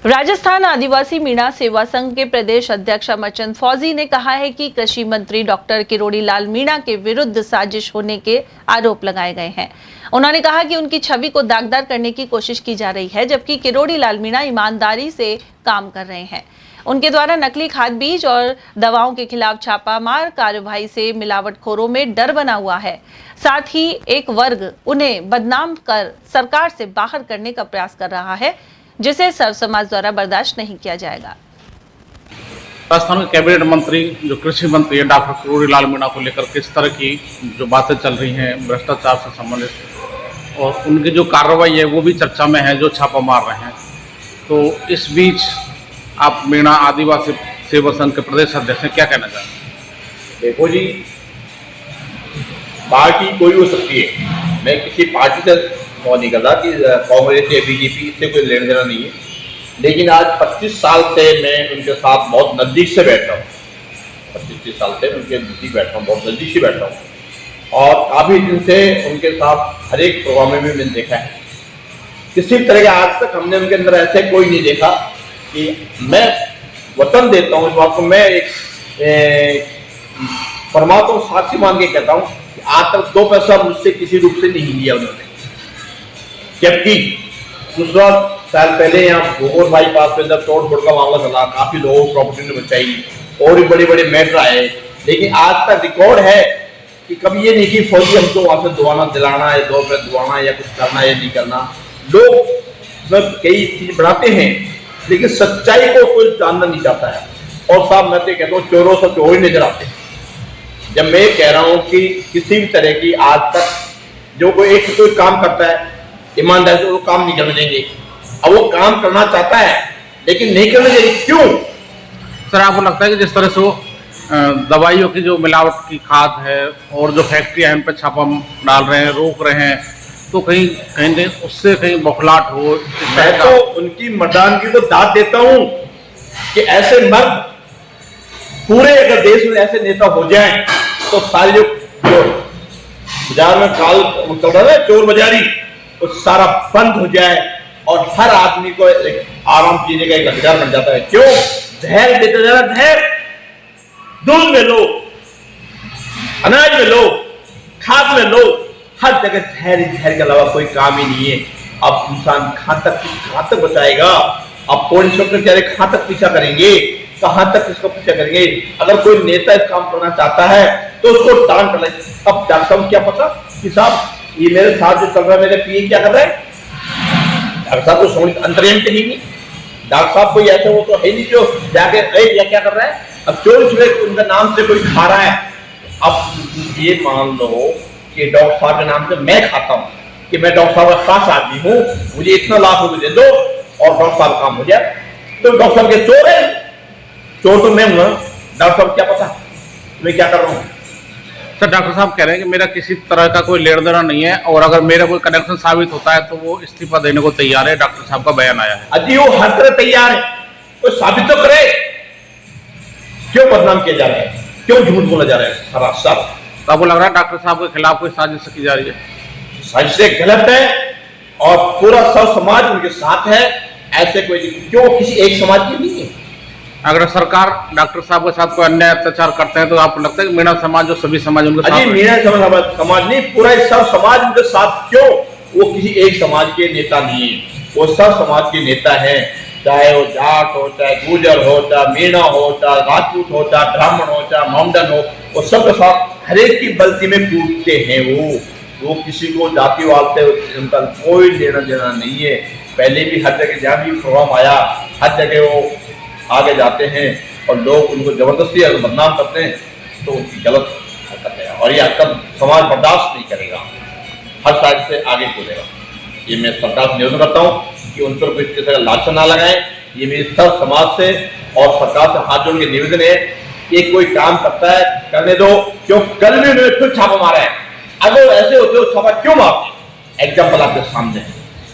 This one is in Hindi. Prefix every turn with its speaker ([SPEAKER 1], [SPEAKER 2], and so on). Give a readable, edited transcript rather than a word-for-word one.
[SPEAKER 1] राजस्थान आदिवासी मीणा सेवा संघ के प्रदेश अध्यक्ष अमरचंद फौजी ने कहा है कि कृषि मंत्री डॉक्टर किरोड़ी लाल मीणा के विरुद्ध साजिश होने के आरोप लगाए गए हैं। उन्होंने कहा कि उनकी छवि को दागदार करने की कोशिश की जा रही है, जबकि किरोड़ी लाल मीणा ईमानदारी से काम कर रहे हैं। उनके द्वारा नकली खाद बीज और दवाओं के खिलाफ छापामार कार्रवाई से मिलावटखोरों में डर बना हुआ है। साथ ही एक वर्ग उन्हें बदनाम कर सरकार से बाहर करने का प्रयास कर रहा है, जिसे सर्व समाज द्वारा बर्दाश्त नहीं किया जाएगा।
[SPEAKER 2] राजस्थान के कैबिनेट मंत्री जो कृषि मंत्री है डॉक्टर किरोड़ी लाल मीणा को लेकर किस तरह की जो बातें चल रही हैं भ्रष्टाचार से संबंधित, और उनकी जो कार्रवाई है वो भी चर्चा में है, जो छापा मार रहे हैं। तो इस बीच आप मीणा आदिवासी सेवा संघ के प्रदेश अध्यक्ष हैं, क्या कहना चाहेंगे?
[SPEAKER 3] देखो जी, पार्टी कोई हो सकती है, मैं किसी पार्टी से वो नहीं कर रहा कि कांग्रेस या बीजेपी, इससे कोई लेना देना नहीं है। लेकिन आज 25 साल से मैं उनके साथ बहुत नज़दीक से बैठ रहा हूँ। 25 साल से उनके नज़दीक बैठ रहा हूँ, बहुत नज़दीक से बैठ रहा हूँ, और काफ़ी दिन से उनके साथ हर एक प्रोग्राम में भी मैंने देखा है। किसी तरह के आज तक हमने उनके अंदर ऐसे कोई नहीं देखा कि मैं वचन देता हूँ, इस बात को मैं एक परमात्मा साक्षी मान के कहता हूँ कि आज तक 2 पैसा मुझसे किसी रूप से नहीं लिया उन्होंने। जबकि दूसरा साल पहले यहाँ भोगोर बाईपास पे जब तोड़ फोड़ का मामला चला, काफी लोगों को प्रॉपर्टी ने बचाई और भी बड़े बड़े मैटर आए, लेकिन आज तक रिकॉर्ड है कि कभी ये नहीं कि फौजी हमको वहां से दुआना दिलाना या 2 रुपये दुआना या कुछ करना या नहीं करना। लोग कई चीज बनाते हैं, लेकिन सच्चाई को कोई जानना नहीं चाहता है। और साहब मैं तो कहता हूँ चोरों से चोर ही नजर आते हैं। जब मैं कह रहा हूँ कि किसी भी तरह की आज तक जो कोई काम करता है ईमानदारी से, वो काम नहीं करने देंगे। अब वो काम करना चाहता है लेकिन नहीं करने देंगे, क्यों?
[SPEAKER 2] सर, आपको लगता है कि जिस तरह से वो दवाइयों की जो मिलावट की खाद है और जो फैक्ट्रियां हैं उन पर छापा डाल रहे हैं, रोक रहे हैं, तो कहीं कहीं उससे कहीं बौखलाहट हो?
[SPEAKER 3] मैं तो उनकी मर्दानगी को दाद देता हूं कि ऐसे मर्द पूरे अगर देश में ऐसे नेता हो जाएं तो सारे जो बाजार में काल चल रहा है चोर बाजारी, वो सारा बंद हो जाए और हर आदमी को एक आराम जीने का एक अधिकार बन जाता है। क्यों? धैर्य देते जा रहा, धैर्य दूध में लो, अनाज में लो, खाद में लो, हर जगह धैर्य के अलावा कोई काम ही नहीं है। अब इंसान कहां तक बचाएगा? अब पुलिस कह रहे कहां तक पीछा करेंगे, कहां तक इसका पीछा करेंगे? अगर कोई नेता इस काम करना चाहता है तो उसको टांग कर ले। अब डॉक्टर साहब क्या पता कि साहब ये मेरे साथ जो चल रहा है, मेरे पीए क्या कर रहा है? डॉक्टर साहब को समझ अंतर्यामी तो ही नहीं। डॉक्टर साहब कोई ऐसे वो तो है नहीं जो जाके या क्या कर रहा है। अब चोरी छुपे उनका नाम से कोई खा रहा है। अब ये मान लो कि डॉक्टर साहब के नाम से मैं खाता हूँ कि मैं डॉक्टर साहब का खास आदमी हूँ, मुझे इतना लाख रुपये दे दो और डॉक्टर साहब काम हो जाए। तो डॉक्टर साहब के चोर है, चोर तो मैं हूँ ना। डॉक्टर साहब क्या पता मैं क्या कर रहा हूँ?
[SPEAKER 2] सर, डॉक्टर साहब कह रहे हैं कि मेरा किसी तरह का कोई लेना देना नहीं है, और अगर मेरा कोई कनेक्शन साबित होता है तो वो इस्तीफा देने को तैयार है। डॉक्टर साहब का बयान आया है।
[SPEAKER 3] अजी वो हर तरह तैयार है, कोई साबित तो करे। क्यों बदनाम किया जा रहा है, क्यों झूठ बोला जा रहा है सरासर?
[SPEAKER 2] तो आपको लग रहा है डॉक्टर साहब के खिलाफ कोई साजिश की जा रही है?
[SPEAKER 3] साजिश गलत है और पूरा सब समाज उनके साथ है। ऐसे कोई क्यों किसी एक समाज की नहीं है।
[SPEAKER 2] अगर सरकार डॉक्टर साहब के साथ कोई अन्याय अत्याचार करते हैं तो आपको लगता है कि मीणा समाज जो सभी समाज उनके साथ?
[SPEAKER 3] मीणा समाज नहीं, पूरा सब समाज उनके साथ। क्यों? वो किसी एक समाज के नेता नहीं है, वो सब समाज के नेता हैं। चाहे वो जाट हो, चाहे गुर्जर हो, चाहे मीणा हो, चाहे राजपूत हो, चाहे ब्राह्मण हो, चाहे मोमडन हो, वो सबके साथ हर एक की बल्टी में कूदते हैं। वो किसी को जातिवाद से उनका कोई लेना देना नहीं है। पहले भी हर जगह जहाँ भी प्रोग्राम आया, हर जगह वो आगे जाते हैं और लोग उनको जबरदस्ती अगर बदनाम करते हैं तो उनकी गलत हरकत है, और ये हरकत समाज बर्दाश्त नहीं करेगा, हर साइड से आगे बोलेगा। ये मैं सरकार से निवेदन करता हूँ कि उन पर कोई तरह का लाछा ना लगाएं। ये मेरे सब समाज से और सरकार से हाथ जोड़ के निवेदन है कि कोई काम करता है करने दो। क्यों? कल भी उन्होंने खुद छापा मारा है। अगर ऐसे होते हो छापा क्यों मारते? एग्जाम्पल आपके सामने है।